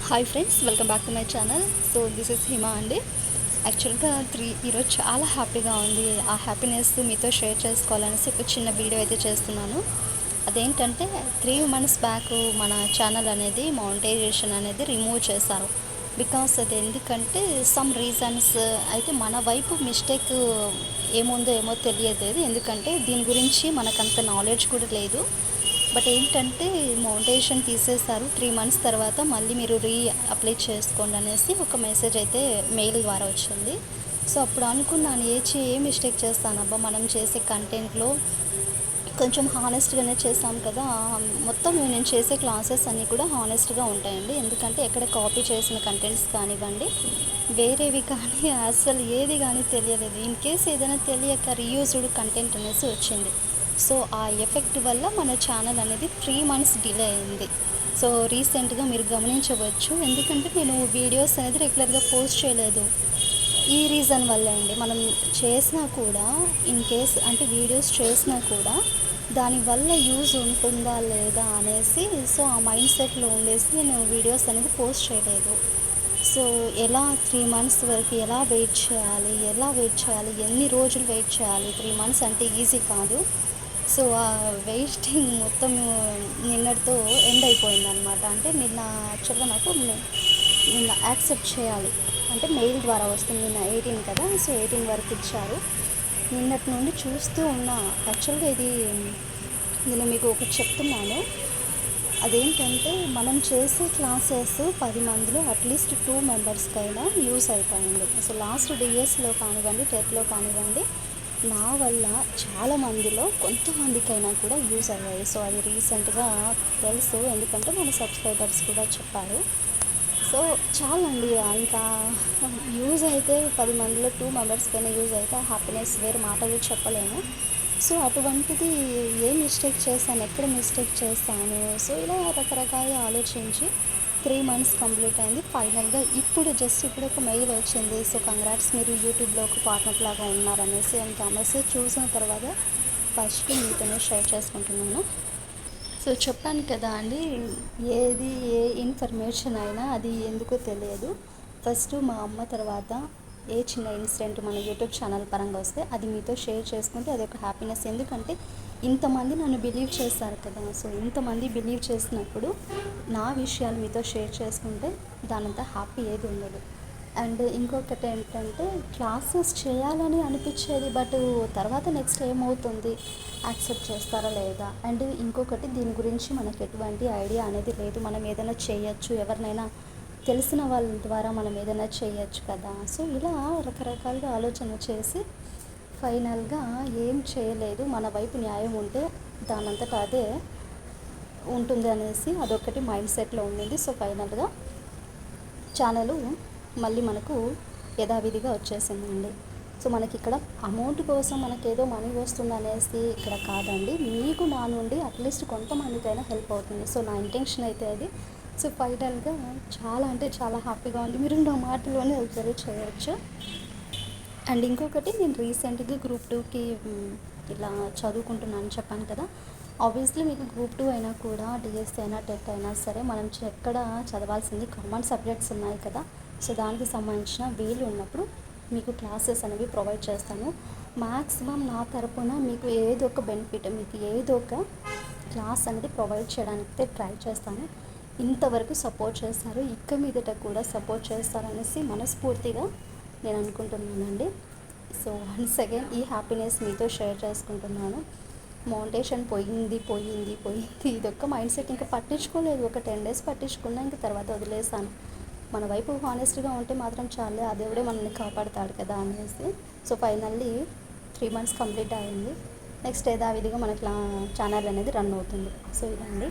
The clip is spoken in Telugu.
Hi friends, welcome back to my channel. So this is Hima అండి. యాక్చువల్గా ఈరోజు చాలా హ్యాపీగా ఉంది. ఆ హ్యాపీనెస్ మీతో షేర్ చేసుకోవాలనేసి ఒక చిన్న వీడియో అయితే చేస్తున్నాను. అదేంటంటే 3 months బ్యాక్ మన ఛానల్ అనేది మానిటైజేషన్ అనేది రిమూవ్ చేశారు. బికాస్ అది ఎందుకంటే సమ్ రీజన్స్ అయితే మన వైపు మిస్టేక్ ఏముందో ఏమో తెలియలేదు. ఎందుకంటే దీని గురించి మనకంత నాలెడ్జ్ కూడా లేదు. బట్ ఏంటంటే మౌంటేషన్ తీసేశారు. 3 months తర్వాత మళ్ళీ మీరు అప్లై చేసుకోండి అనేసి ఒక మెసేజ్ అయితే మెయిల్ ద్వారా వచ్చింది. సో అప్పుడు అనుకున్నాను, ఏ మిస్టేక్ చేస్తానబ్బా, మనం చేసే కంటెంట్లో కొంచెం హానెస్ట్గానే చేస్తాం కదా. మొత్తం నేను చేసే క్లాసెస్ అన్నీ కూడా హానెస్ట్గా ఉంటాయండి. ఎందుకంటే ఎక్కడ కాపీ చేసిన కంటెంట్స్ కానివ్వండి, వేరేవి కానీ అసలు ఏది కానీ తెలియలేదు. ఇన్ కేస్ ఏదైనా తెలియక రీయూజ్డ్ కంటెంట్ అనేసి వచ్చింది. సో ఆ ఎఫెక్ట్ వల్ల మన ఛానల్ అనేది 3 months డిలే అయింది. సో రీసెంట్గా మీరు గమనించవచ్చు, ఎందుకంటే నేను వీడియోస్ అనేది రెగ్యులర్గా పోస్ట్ చేయలేదు. ఈ రీజన్ వల్లే అండి. మనం చేసినా కూడా, ఇన్ కేస్ అంటే వీడియోస్ చేసినా కూడా దానివల్ల యూజ్ ఉంటుందా లేదా అనేసి, సో ఆ మైండ్ సెట్లో ఉండేసి నేను వీడియోస్ అనేది పోస్ట్ చేయలేదు. సో ఎలా 3 months వరకు ఎలా వెయిట్ చేయాలి, ఎన్ని రోజులు వెయిట్ చేయాలి? 3 months అంటే ఈజీ కాదు. సో ఆ వెయిటింగ్ మొత్తం నిన్నటితో ఎండ్ అయిపోయిందనమాట. అంటే నిన్న యాక్చువల్గా నాకు నిన్న యాక్సెప్ట్ చేయాలి అంటే మెయిల్ ద్వారా వస్తుంది. నిన్న 18 కదా, సో 18 వరకు ఇచ్చారు. నిన్నటి నుండి చూస్తూ ఉన్నా. యాక్చువల్గా నేను మీకు ఒకటి చెప్తున్నాను. అదేంటంటే మనం చేసే క్లాసెస్ 10 మందిలో అట్లీస్ట్ 2 మెంబర్స్కైనా యూస్ అవుతాయండి. సో లాస్ట్ డిఎస్లో కానివ్వండి, టెట్లో కానివ్వండి, నా వల్ల చాలా మందిలో కొంతమందికైనా కూడా యూజ్ అయ్యాయి. సో అది రీసెంట్గా తెలుసు, ఎందుకంటే మన సబ్స్క్రైబర్స్ కూడా చెప్పారు. సో చాలండి, ఇంకా యూజ్ అయితే 10 మందిలో 2 మెంబర్స్కైనా యూజ్ అయితే హ్యాపీనెస్ వేరే మాటలు చెప్పలేము. సో అటువంటిది ఏ మిస్టేక్ చేశాను, ఎక్కడ మిస్టేక్ చేశాను, సో ఇలా రకరకాలుగా ఆలోచించి 3 months కంప్లీట్ అయింది. ఫైనల్గా ఇప్పుడు ఒక మెయిల్ వచ్చింది. సో కంగ్రాట్స్, మీరు యూట్యూబ్లో ఒక పార్ట్నర్ లాగా ఉన్నారనేసి. ఇంకా మెసేజ్ చూసిన తర్వాత ఫస్ట్ మీతోనే షేర్ చేసుకుంటున్నాను. సో చెప్పాను కదా అండి, ఏ ఇన్ఫర్మేషన్ అయినా అది ఎందుకో తెలియదు. ఫస్ట్ మా అమ్మ, తర్వాత ఏ చిన్న ఇన్సిడెంట్ మన యూట్యూబ్ ఛానల్ పరంగా వస్తే అది మీతో షేర్ చేసుకుంటే అది ఒక హ్యాపీనెస్. ఎందుకంటే ఇంతమంది నన్ను బిలీవ్ చేస్తారు కదా. సో ఇంతమంది బిలీవ్ చేసినప్పుడు నా విషయాలు మీతో షేర్ చేసుకుంటే దానంతా హ్యాపీ ఏది ఉండదు. అండ్ ఇంకొకటి ఏంటంటే, క్లాసెస్ చేయాలని అనిపించేది, బట్ తర్వాత నెక్స్ట్ ఏమవుతుంది, యాక్సెప్ట్ చేస్తారా లేదా. అండ్ ఇంకొకటి, దీని గురించి మనకు ఎటువంటి ఐడియా అనేది లేదు. మనం ఏదైనా చేయొచ్చు, ఎవరినైనా తెలిసిన వాళ్ళ ద్వారా మనం ఏదైనా చేయొచ్చు కదా. సో ఇలా రకరకాలుగా ఆలోచన చేసి ఫైనల్గా ఏం చేయలేదు. మన వైపు న్యాయం ఉంటే దానంతటా అదే ఉంటుంది అనేసి అదొకటి మైండ్ సెట్లో ఉండింది. సో ఫైనల్గా ఛానల్ మళ్ళీ మనకు యథావిధిగా వచ్చేసిందండి. సో మనకి ఇక్కడ అమౌంట్ కోసం మనకేదో మనీ వస్తుంది అనేసి ఇక్కడ కాదండి. మీకు నా నుండి అట్లీస్ట్ కొంతమందికైనా హెల్ప్ అవుతుంది. సో నా ఇంటెన్షన్ అయితే అది. సో ఫైనల్గా చాలా అంటే చాలా హ్యాపీగా ఉంది. మీరు నా మాటలోనే అబ్జర్వ్ చేయవచ్చు. అండ్ ఇంకొకటి, నేను రీసెంట్గా గ్రూప్ 2కి ఇలా చదువుకుంటున్నాను చెప్పాను కదా. ఆబ్వియస్లీ మీకు గ్రూప్ 2 అయినా కూడా, డిఎస్సి అయినా, టెట్ అయినా సరే, మనం ఎక్కడ చదవాల్సింది కామన్ సబ్జెక్ట్స్ ఉన్నాయి కదా. సో దానికి సంబంధించిన వీలు ఉన్నప్పుడు మీకు క్లాసెస్ అనేవి ప్రొవైడ్ చేస్తాను. మ్యాక్సిమం నా తరపున మీకు ఏదో ఒక బెనిఫిట్, మీకు ఏదో ఒక క్లాస్ అనేది ప్రొవైడ్ చేయడానికి ట్రై చేస్తాను. ఇంతవరకు సపోర్ట్ చేస్తారు, ఇక మీదట కూడా సపోర్ట్ చేస్తారనేసి మనస్ఫూర్తిగా నేను అనుకుంటున్నానండి. సో వన్స్ అగైన్ ఈ హ్యాపీనెస్ మీతో షేర్ చేసుకుంటున్నాను. మౌంటేషన్ పోయింది. ఇదొక్క మైండ్ సెట్. ఇంకా పట్టించుకోలేదు. ఒక 10 days పట్టించుకున్నా, ఇంకా తర్వాత వదిలేసాను. మన వైపు హానెస్ట్గా ఉంటే మాత్రం చాలే, ఆ దేవుడే మనల్ని కాపాడుతాడు కదా అనేసి. సో ఫైనల్లీ 3 months కంప్లీట్ అయింది. నెక్స్ట్ యథావిధిగా మన ఛానల్ అనేది రన్ అవుతుంది. సో ఇదండి.